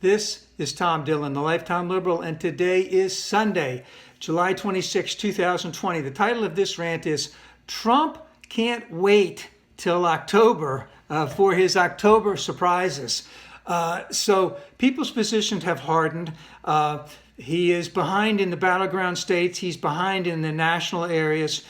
This is Tom Dillon, the Lifetime Liberal, and today is Sunday, July 26, 2020. The title of this rant is Trump Can't Wait Till October for His October Surprises. So people's positions have hardened. He is behind in the battleground states. He's behind in the national areas.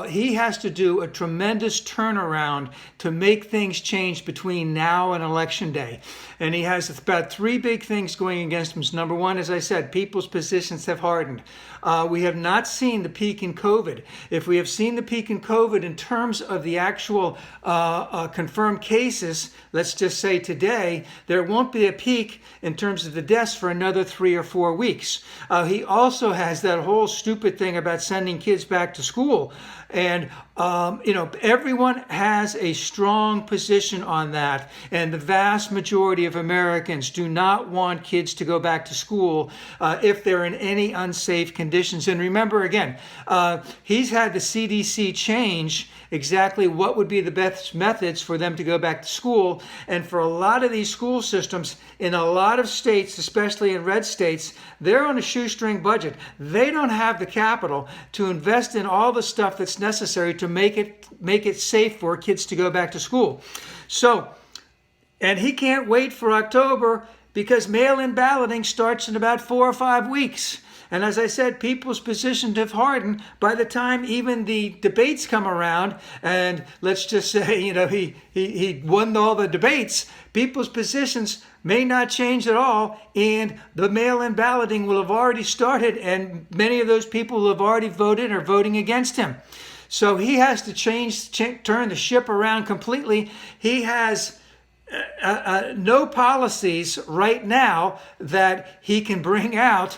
He has to do a tremendous turnaround to make things change between now and Election Day. And he has about three big things going against him. Number one, as I said, people's positions have hardened. We have not seen the peak in COVID. If we have seen the peak in COVID in terms of the actual confirmed cases, let's just say today, there won't be a peak in terms of the deaths for another 3 or 4 weeks. He also has that whole stupid thing about sending kids back to school. And, everyone has a strong position on that. And the vast majority of Americans do not want kids to go back to school if they're in any unsafe conditions. And remember, again, he's had the CDC change exactly what would be the best methods for them to go back to school. And for a lot of these school systems in a lot of states, especially in red states, they're on a shoestring budget. They don't have the capital to invest in all the stuff that's necessary to make it safe for kids to go back to school. So, and he can't wait for October because mail-in balloting starts in about 4 or 5 weeks. And as I said, people's positions have hardened by the time even the debates come around. And let's just say, he won all the debates. People's positions may not change at all. And the mail-in balloting will have already started. And many of those people who have already voted are voting against him. So he has to turn the ship around completely. He has no policies right now that he can bring out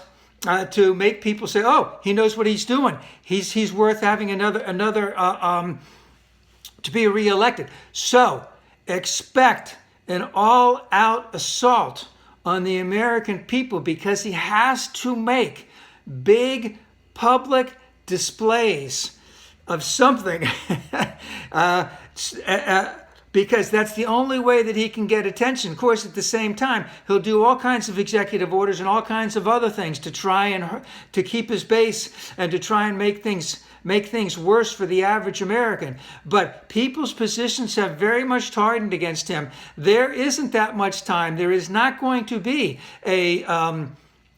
to make people say, "Oh, he knows what he's doing. He's worth having another to be reelected." So expect an all-out assault on the American people because he has to make big public displays of something. Because that's the only way that he can get attention. Of course, at the same time, he'll do all kinds of executive orders and all kinds of other things to try and to keep his base and to try and make things worse for the average American. But people's positions have very much hardened against him. There isn't that much time. There is not going to be an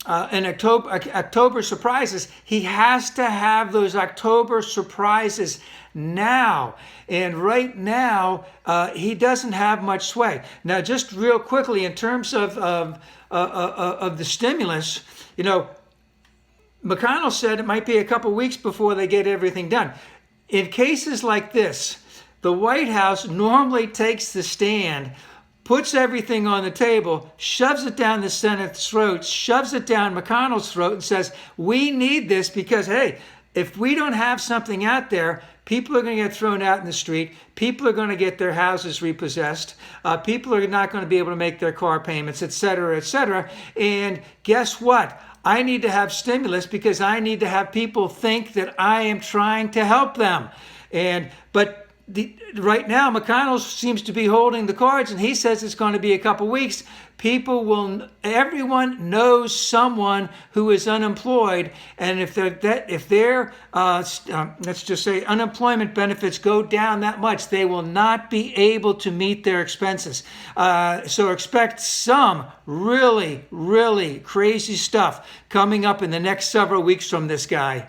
October surprises. He has to have those October surprises now. And right now, he doesn't have much sway. Now, just real quickly, in terms of the stimulus, McConnell said it might be a couple weeks before they get everything done. In cases like this, the White House normally takes the stand, puts everything on the table, shoves it down the Senate's throat, shoves it down McConnell's throat, and says, we need this because, hey, if we don't have something out there, people are going to get thrown out in the street. People are going to get their houses repossessed. People are not going to be able to make their car payments, et cetera, et cetera. And guess what? I need to have stimulus because I need to have people think that I am trying to help them. But right now, McConnell seems to be holding the cards, and he says it's going to be a couple weeks. Everyone knows someone who is unemployed, and if their let's just say unemployment benefits go down that much, they will not be able to meet their expenses. So expect some really, really crazy stuff coming up in the next several weeks from this guy.